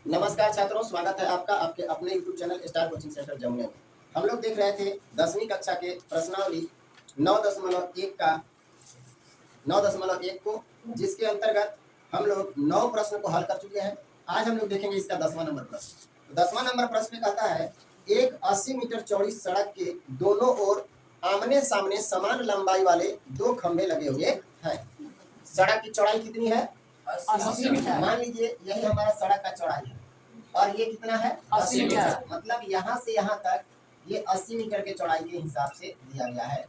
नमस्कार छात्रों, स्वागत है आपका आपके अपने YouTube channel star coaching centre जमुने में। हम लोग देख रहे थे 10वीं कक्षा के प्रश्नावली 9.1 का 9.1 को, जिसके अंतर्गत हम लोग 9 प्रश्न को हल कर चुके हैं। आज हम लोग देखेंगे इसका 10वां नंबर प्रश्न। 10वां नंबर प्रश्न कहता है, एक 80 मीटर चौड़ी सड़क के दोनों ओर आमने सामने समान लंबाई वाले 2 खंभे लगे हुए हैं। सड़क की चौड़ाई कितनी है? 80 मीटर। मान लीजिए यही हमारा सड़क का चौड़ाई है और ये कितना है? 80 मीटर। मतलब यहाँ से यहाँ तक ये 80 मीटर के चौड़ाई के हिसाब से दिया गया है।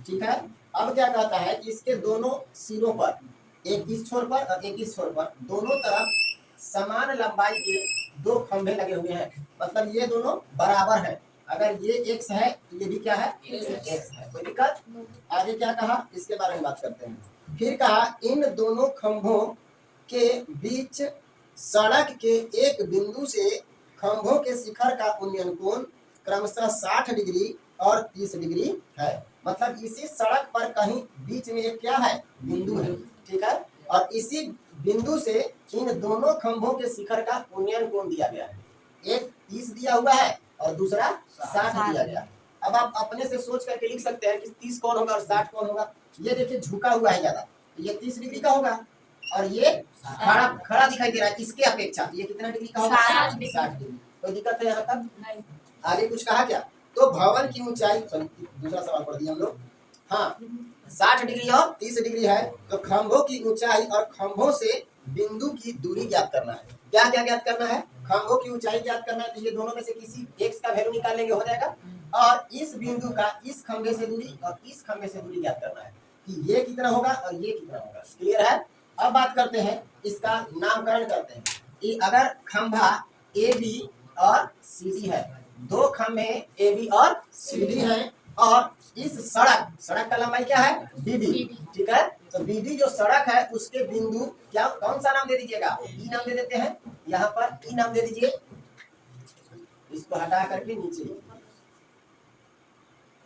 ठीक है। अब क्या कहता है कि इसके दोनों सिरों पर, एक इस छोर पर और एक इस छोर पर, दोनों तरफ समान लंबाई के 2 खंभे लगे हुए हैं। मतलब ये दोनों बराबर है। अगर ये x है तो ये भी क्या है? x है। कोई दिक्कत? आगे क्या कहा इसके बारे में बात करते हैं। फिर कहा, इन दोनों खंभों के बीच सड़क के एक बिंदु से खंभों के शिखर का उन्नयन कोण क्रमशः 60 डिग्री और 30 डिग्री है। मतलब इसी सड़क पर कहीं बीच में एक क्या है? बिंदु है। ठीक है। और इसी बिंदु से इन दोनों खंभों के शिखर का उन्नयन कोण दिया गया है। एक 30 दिया हुआ है और दूसरा 60 दिया गया। अब आप अपने से सोच करके लिख सकते हैं कि 30 कौन होगा और 60 कौन होगा। ये देखिए झुका हुआ है ज्यादा, तो ये 30 डिग्री का होगा और ये खड़ा दिखाई दे रहा है इसके अपेक्षा, ये कितना डिग्री का होगा? 60 डिग्री। कोई दिक्कत है यहाँ तक? नहीं। आगे कुछ कहा क्या? तो भवन की ऊंचाई, दूसरा सवाल पढ़ दिया हम लोग। हाँ, 60 डिग्री और 30 डिग्री है, तो खंभों की ऊंचाई और खंभों से बिंदु की दूरी ज्ञात करना है। क्या क्या ज्ञात करना है? खंभों की ऊंचाई ज्ञात करना है, तो ये दोनों में से किसी एक का वैल्यू निकाल लेंगे, हो जाएगा। और इस बिंदु का इस खंभे से दूरी और इस खंभे से दूरी ज्ञात करना है कि ये कितना होगा और ये कितना होगा। क्लियर है? अब बात करते हैं, इसका नामकरण करते हैं कि अगर खंभा ए बी और सी डी है, 2 खंभे ए बी और सी डी है, और इस सड़क का लंबाई क्या है? बीडी। ठीक है। तो बीडी जो सड़क है उसके बिंदु क्या, कौन सा नाम दे दीजिएगा? ई नाम दे देते हैं। यहाँ पर ई नाम दे दीजिए, इसको हटा करके नीचे।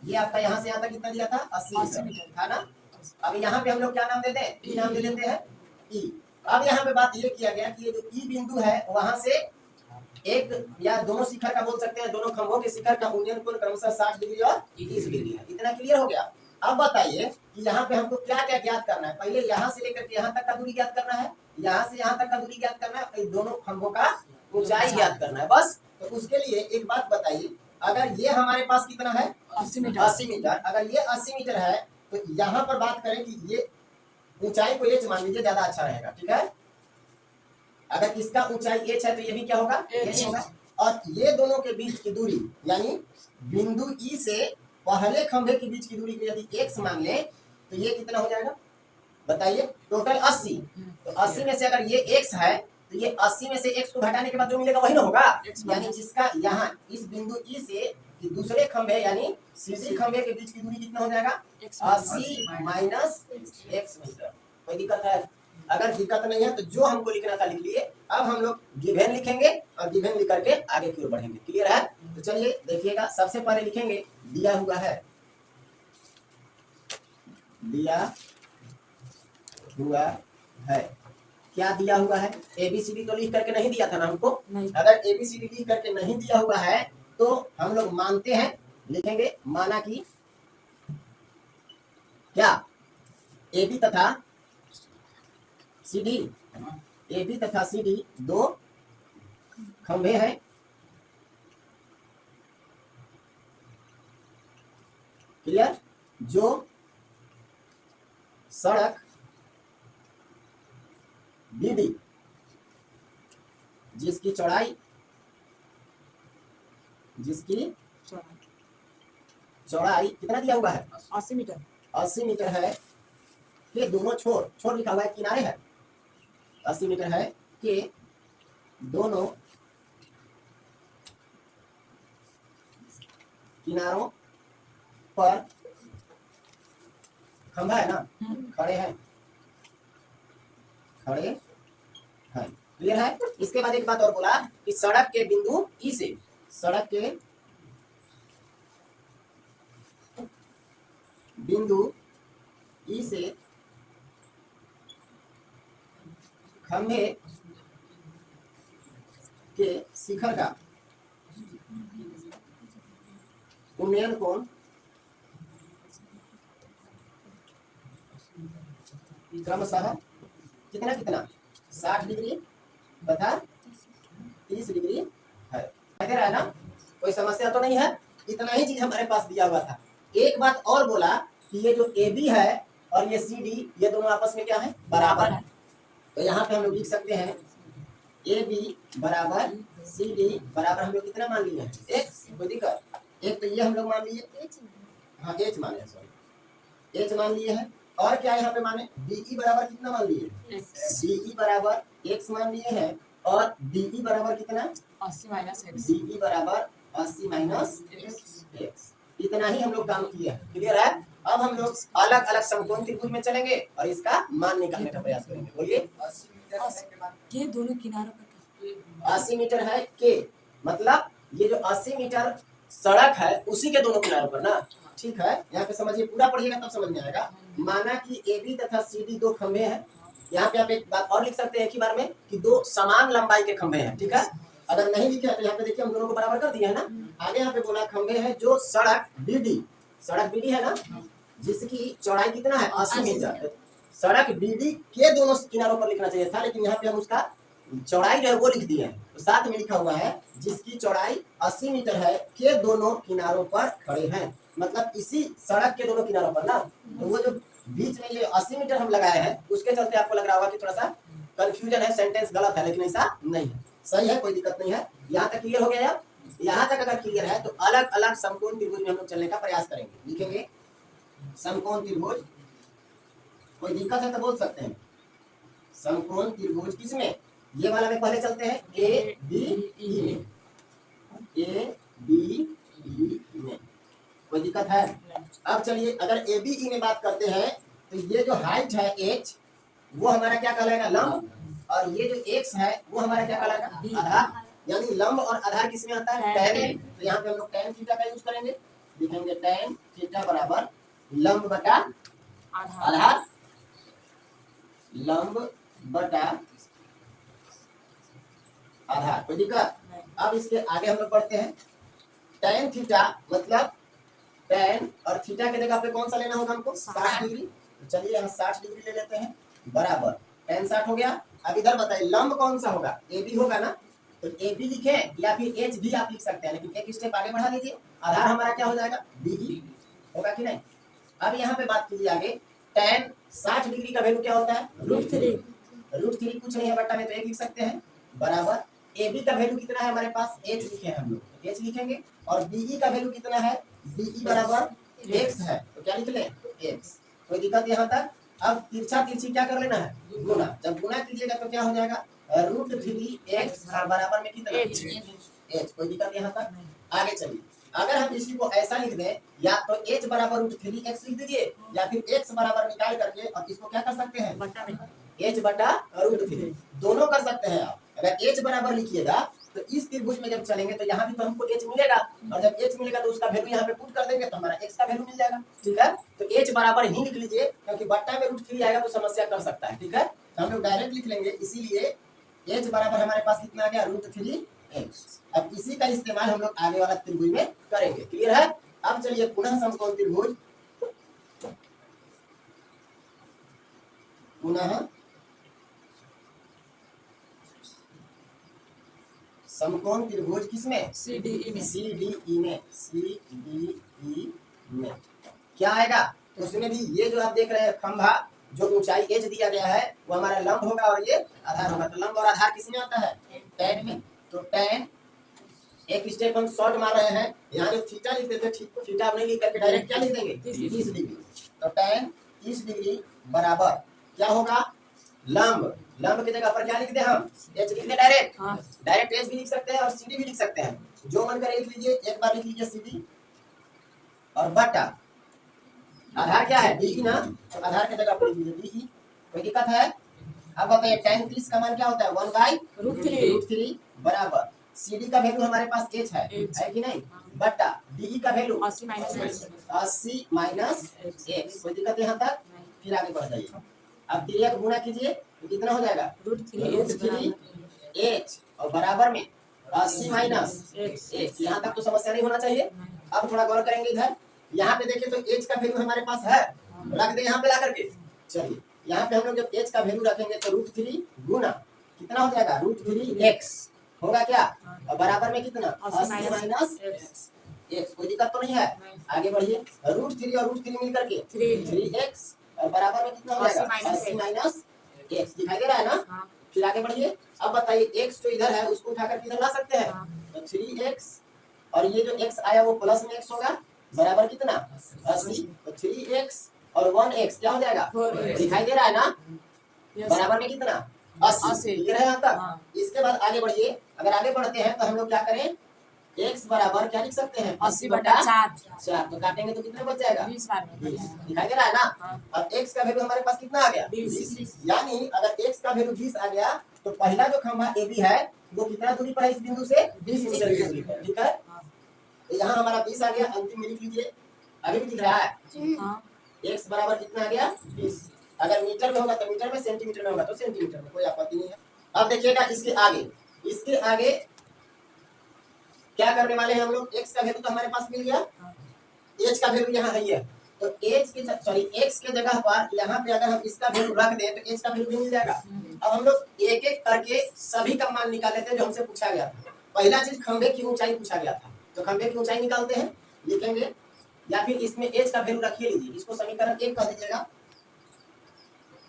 ये आपका यहाँ से यहाँ तक कितना दिया था? 80 मीटर था ना। अब यहाँ पे हम लोग क्या नाम देते हैं? ई नाम दे देते हैं। ई। अब यहाँ पे बात ये किया गया कि ये जो ई बिंदु है वहां से एक या दोनों शिखर का बोल सकते हैं, दोनों खंभों के शिखर का उन्नयन कोण क्रमशः 60 डिग्री और 30 डिग्री है। इतना क्लियर हो गया? अब बताइए कि यहाँ पे हमको क्या क्या ज्ञात करना है। पहले यहाँ से लेकर के यहाँ तक का दूरी ज्ञात करना है, यहाँ से यहाँ तक का दूरी ज्ञात करना है, दोनों खंभों का ऊंचाई ज्ञात करना है बस। तो उसके लिए एक बात बताइए, अगर ये हमारे पास कितना है? 80 मीटर। 80 मीटर। अगर ये 80 मीटर है तो यहाँ पर बात करें कि ये ऊंचाई को h मान लीजिए, ज्यादा अच्छा रहेगा। ठीक है। अगर इसका ऊंचाई h है तो ये भी क्या होगा? h होगा। और ये दोनों के बीच की दूरी, यानी बिंदु ई से पहले खंभे के बीच की दूरी को यदि x मान ले तो ये कितना हो जाएगा? बताइए। टोटल 80। तो 80 में से अगर ये x है तो ये 80 में से x को घटाने के बाद जो मिलेगा वही ना होगा। यानी इसका यहाँ इस बिंदु ई से दूसरे खंभे यानी सीधी खंभे के बीच की दूरी कितना हो जाएगा? 80 माइनस x मीटर। कोई दिक्कत है? अगर दिक्कत नहीं है तो जो हमको लिखना था लिख लिए। अब हम लोग गिवन लिखेंगे और गिवन लिख करके आगे की ओर बढ़ेंगे। क्लियर है? तो चलिए देखिएगा, सबसे पहले लिखेंगे दिया हुआ है, दिया हुआ है। क्या दिया हुआ है? एबीसीडी तो लिख करके नहीं दिया था ना हमको? नहीं। अगर एबीसीडी लिख करके नहीं दिया हुआ है तो हम लोग मानते हैं, लिखेंगे माना कि क्या एबी तथा सीडी, एबी तथा सीडी 2 खंभे हैं। क्लियर? जो सड़क बीडी जिसकी चौड़ाई कितना दिया हुआ है? 80 मीटर। 80 मीटर है कि दोनों छोर लिखा हुआ है, किनारे है। 80 मीटर है कि दोनों किनारों पर खंभा है ना, खड़े हैं। क्लियर है? इसके बाद एक बात और बोला कि सड़क के बिंदु ई से, सड़क के बिंदु ई से खंभे के शिखर का उन्नयन कोण क्रमशः कितना कितना 60 डिग्री तथा 30 डिग्री है। दे रहा है ना, कोई समस्या तो नहीं है। इतना ही चीज हमारे पास दिया हुआ था। एक बात और बोला कि ये जो ए बी है और ये सी डी, ये दोनों आपस में क्या है, बराबर है। तो यहाँ पे हम लोग लिख सकते हैं ए बी बराबर सी डी बराबर हम लोग कितना मान लिए हैं, एक्स। कोई दिक्कत? एक तो ये हम लोग मान लिए, हाँ एच माने, सॉरी एच मान लिए हैं। और क्या यहाँ पे माने, बीई बराबर कितना मान लिए, बीई बराबर एक्स मान लिए हैं। और बीई बराबर कितना, 80 माइनस एक्स। बीई बराबर 80 माइनस एक्स। इतना ही हम लोग काम किए हैं। क्लियर है? अब हम लोग अलग अलग समकोण त्रिभुज में चलेंगे और इसका मान निकालने का प्रयास करेंगे। बोलिए। ये दोनों किनारों पर 80 मीटर है के, मतलब ये जो 80 मीटर सड़क है उसी के दोनों किनारों पर ना। ठीक है, यहाँ पे समझिए, पूरा पढ़िएगा तब समझ में आएगा। माना कि ए बी तथा सी डी दो खंभे हैं। यहाँ पे आप एक बात और लिख सकते हैं एक ही बार में कि दो समान लंबाई के खंभे हैं। ठीक है, अगर नहीं लिखे तो यहाँ पे देखिए हम दोनों को बराबर कर दिए है ना। आगे यहाँ पे बोला खंभे हैं जो सड़क बीडी, सड़क बीडी है ना, जिसकी चौड़ाई कितना है, 80 मीटर। सड़क बीडी के दोनों किनारों पर लिखना चाहिए था, लेकिन यहाँ पे हम उसका चौड़ाई जो है वो लिख दिए हैं। तो साथ में लिखा हुआ है जिसकी चौड़ाई 80 मीटर है के दोनों किनारों पर खड़े हैं। मतलब इसी सड़क के दोनों किनारों पर ना। तो वो जो बीच में ये 80 मीटर हम लगाए हैं उसके चलते आपको लग रहा होगा कि थोड़ा सा कंफ्यूजन है, सेंटेंस गलत है, लेकिन ऐसा नहीं है, सही है, कोई दिक्कत नहीं है। यहाँ तक क्लियर हो गया यार? यहाँ तक अगर क्लियर है तो अलग अलग समकोण त्रिभुज में हम लोग चलने का प्रयास करेंगे। लिखेंगे समकोण त्रिभुज, कोई दिक्कत है तो बोल सकते हैं। समकोण त्रिभुज किसमें, ये वाला में पहले चलते हैं ए बी ई में, ए बी ई में, कोई दिक्कत है? अब चलिए अगर ए बी ई में बात करते हैं तो ये जो हाइट है एच वो हमारा क्या कहलाएगा, लंब। और ये जो एक्स है वो हमारा क्या कहलाएगा, आधार। यानी लंब और आधार किसमें आता है, टैन। तो यहाँ पे हम लोग टैन थीटा का यूज करेंगे। लिखेंगे टैन थीटा बराबर लंब बटा आधार, लंब बटा आधार। कोई दिक्कत? अब इसके आगे हम लोग पढ़ते हैं टैन थीटा, मतलब टैन और थीटा के जगह पे कौन सा लेना होगा हमको, 60 डिग्री। तो चलिए यहाँ 60 डिग्री ले लेते हैं, बराबर टैन 60 हो गया। अब इधर बताइए लंब कौन सा होगा, ए बी होगा ना। तो ए बी लिखे या फिर एच भी आप लिख सकते हैं, लेकिन एक स्टेप आगे बढ़ा लीजिए। आधार हमारा क्या हो जाएगा, बी ही होगा कि नहीं। अब यहाँ पे बात कीजिए आगे, टैन 60 डिग्री का वैल्यू क्या होता है, √3। √3 कुछ नहीं है बट्टा में, तो एक लिख सकते हैं, बराबर ए बी का वैल्यू कितना है हमारे पास, एच लिखे हैं हम लोग, तो एच लिखेंगे। और बीई का वैल्यू कितना है, बीई बराबर एक्स है, तो क्या लिख लें, एक्स। कोई दिक्कत यहाँ तक? अब तिरछा तिरछी क्या कर लेना है, गुना। जब गुना कीजिएगा तो क्या हो जाएगा, √3x बराबर में कितना, एच। कोई दिक्कत यहाँ तक? आगे चलिए, अगर हम इसी को ऐसा लिख दें, या तो h बराबर √3x लिख दीजिए, या फिर x बराबर निकाल करके और इसको क्या कर सकते हैं, h बटा √3 दोनों कर सकते हैं आप। अगर h बराबर लिखिएगा तो इस त्रिभुज में जब चलेंगे तो यहाँ भी तो हमको h मिलेगा, और जब h मिलेगा तो उसका वैल्यू यहाँ पे पुट कर देंगे तो हमारा x का वैल्यू मिल जाएगा। ठीक है, तो h बराबर ही लिख लीजिए, क्योंकि बट्टा में √3 आएगा तो समस्या कर सकता है। ठीक है, तो हम लोग डायरेक्ट लिख लेंगे, इसीलिए h बराबर हमारे पास कितना आ गया, √3x। अब इसी का इस्तेमाल हम लोग आगे वाला त्रिभुज में करेंगे। क्लियर है? अब चलिए पुनः समकोण त्रिभुज, पुनः समकोण त्रिभुज किसमें, CDE में, CDE में, CDE में क्या आएगा, तो उसमें भी ये जो आप देख रहे हैं खंभा, जो ऊंचाई h दिया गया है वो हमारा लंब होगा और ये आधार होगा। तो लंब और आधार किसमें आता है, टैन में। तो टैन एक स्टेप हम शॉर्ट मार रहे हैं, यहाँ जो थीटा लिखते थे, थीटा नहीं लिख करके डायरेक्ट क्या लिख देंगे, 30 डिग्री। तो टैन 30 डिग्री बराबर क्या होगा, लंब। लंब की जगह पर क्या लिख दे हम, एच लिख दे डायरेक्ट। डायरेक्ट एच भी लिख सकते हैं और सीडी भी लिख सकते हैं, जो मन करे लिख लीजिए। एक बार लिख लीजिए सीडी, और बटा आधार क्या है, डी ना, तो आधार की जगह पर लिख लीजिए डी। कोई दिक्कत है? अब बताइए टैन 30 का मान क्या होता है, 1/√3 बराबर CD का वैल्यू हमारे पास h है कि नहीं, बटा DE का वैल्यू 80 माइनस x। कोई दिक्कत यहाँ तक? फिर आगे बढ़ जाइए। अब क्रिया को गुणा कीजिए तो कितना हो जाएगा, √3h और बराबर में 80 माइनस x। यहाँ तक तो समस्या नहीं होना चाहिए। अब थोड़ा गौर करेंगे इधर, यहाँ पे देखिए तो h का वैल्यू हमारे पास है, रख दे यहाँ पे ला करके। चलिए यहाँ पे हम लोग जब h का वैल्यू रखेंगे तो √3 गुना कितना हो जाएगा, √3x होगा क्या, और बराबर में कितना 80 माइनस x। कोई दिक्कत तो नहीं है, आगे बढ़िए। √3 और √3 मिल करके 3x और बराबर में कितना हो जाएगा 80 माइनस x। दिखाई दे रहा है ना। फिर आगे बढ़िए। अब बताइए x जो इधर है उसको उठाकर किधर ला सकते हैं, तो 3x और ये जो x आया वो प्लस में x होगा, बराबर कितना 80। तो 3x और 1x क्या हो जाएगा, दिखाई दे रहा है ना, बराबर में कितना 80। क्लियर है यहाँ तक। इसके बाद आगे बढ़िए। अगर आगे बढ़ते हैं तो हम लोग क्या करें, x बराबर क्या लिख सकते हैं 80/4। तो काटेंगे तो कितने बच जाएगा 20। दिखाई दे रहा है ना। अब x का वैल्यू हमारे पास कितना आ गया 20। यानी अगर x का वैल्यू 20 आ गया तो पहला जो खंभा AB है वो कितना दूरी पर है इस बिंदु से 20 मीटर की दूरी पर। ठीक है, तो यहाँ हमारा 20 आ गया। अंतिम में लिख लीजिए, अभी भी दिख रहा है। x बराबर कितना आ गया 20। अगर मीटर में होगा तो मीटर में, सेंटीमीटर में होगा तो सेंटीमीटर में, कोई आपत्ति नहीं है। अब देखिएगा इसके आगे क्या करने वाले हैं हम लोग, x का वैल्यू तो हमारे पास मिल गया, h का वैल्यू यहाँ है ये, तो x के जगह पर यहाँ पे अगर हम इसका वैल्यू रख दें तो h का वैल्यू भी मिल जाएगा। अब हम लोग एक एक करके सभी का मान निकाल लेते हैं जो हमसे पूछा गया था। पहला चीज खंभे की ऊंचाई पूछा गया था, तो खंभे की ऊंचाई निकालते हैं, लिखेंगे, या फिर इसमें h का वैल्यू रखिए लीजिए, इसको समीकरण 1 कर दीजिएगा,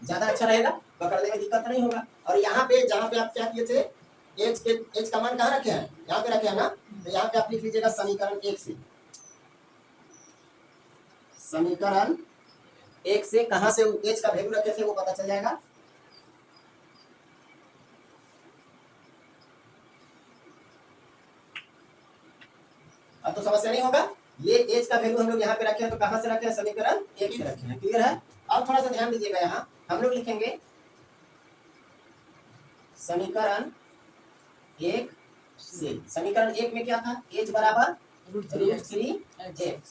ज्यादा अच्छा रहेगा, पकड़ने में दिक्कत नहीं होगा। और यहाँ पे जहाँ पे आप क्या किए थे, h का मान कहाँ रखे हैं, यहाँ पे रखे हैं ना, तो यहाँ पे आप लिख लीजिएगा समीकरण 1 से। समीकरण 1 से कहाँ से h का वैल्यू रखे थे वो पता चल जाएगा। अब तो समस्या नहीं होगा। ये h का वैल्यू हम लोग यहाँ पे रखे हैं, तो कहाँ से रखे हैं, समीकरण 1 से रखे हैं। क्लियर है। अब थोड़ा सा ध्यान दीजिएगा, यहाँ हम लोग लिखेंगे समीकरण 1 से। समीकरण 1 में क्या था, h बराबर √3x।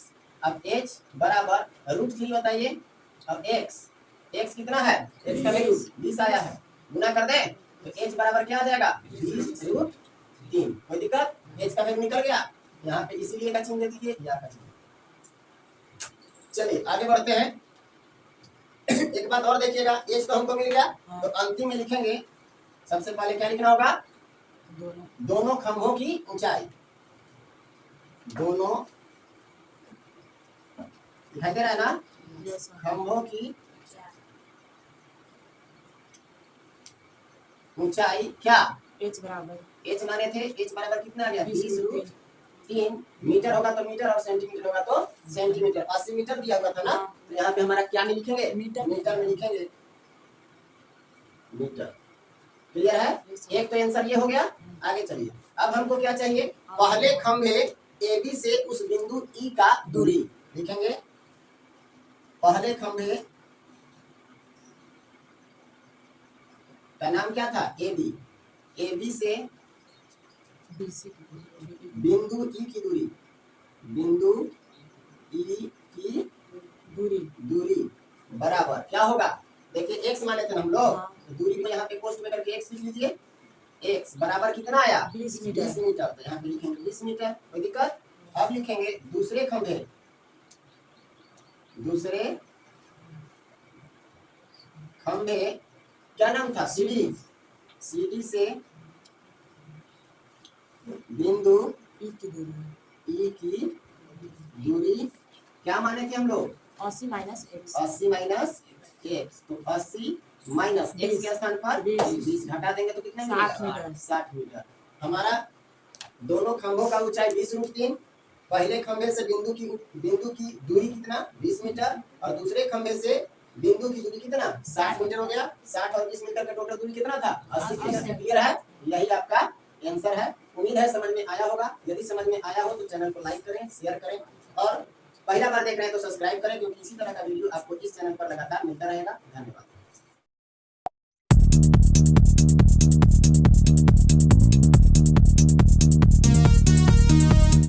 अब h बराबर √3 बताइए। अब x कितना है, x का वैल्यू 20 आया है, गुना कर दे तो h बराबर क्या आ जाएगा 20√3। कोई दिक्कत, h का वैल्यू निकल गया, यहाँ पे इसीलिए का चिन्ह दे दीजिए, या का चिन्ह। चलिए आगे बढ़ते हैं। एक बात और देखिएगा, h तो हमको मिल गया, तो अंतिम में लिखेंगे सबसे पहले क्या लिखना होगा, दोनों खंभों की ऊंचाई। दोनों दिखाई दे रहा है ना, खंभों की ऊंचाई क्या, h माने थे, h बराबर कितना आ गया 20√3। मीटर होगा तो मीटर और सेंटीमीटर होगा तो सेंटीमीटर। 80 मीटर दिया हुआ था ना, तो यहाँ पे हमारा क्या में लिखेंगे, मीटर में लिखेंगे, मीटर। क्लियर है। एक तो आंसर ये हो गया। आगे चलिए, अब हमको क्या चाहिए, पहले खंभे AB से उस बिंदु E का दूरी लिखेंगे। पहले खंभे का नाम क्या था, AB से बिंदु E की दूरी, बिंदु E की दूरी बराबर क्या होगा, देखिए x माने थे हम लोग, तो दूरी को यहाँ पे पोस्ट में करके x लिख लीजिए। x बराबर कितना आया 20 मीटर, तो यहाँ पे लिखेंगे 20 मीटर, कोई दिक्कत। अब लिखेंगे दूसरे खंभे क्या नाम था, CD से बिंदु E की दूरी क्या माने थे हम लोग, 80 माइनस x। तो 80 माइनस x के स्थान पर 20 घटा देंगे तो कितना मिलेगा 60 मीटर। हमारा दोनों खंभों का ऊंचाई 20√3। पहले खंभे से बिंदु की दूरी कितना 20 मीटर, और दूसरे खंभे से बिंदु की दूरी कितना 60 मीटर हो गया। 60 और 20 मीटर का टोटल दूरी कितना था 80 मीटर। क्लियर है, यही आपका आंसर है। उम्मीद है समझ में आया होगा। यदि समझ में आया हो तो चैनल को लाइक करें, शेयर करें, और पहला बार देख रहे हैं तो सब्सक्राइब करें, क्योंकि इसी तरह का वीडियो आपको इस चैनल पर लगातार मिलता रहेगा। धन्यवाद।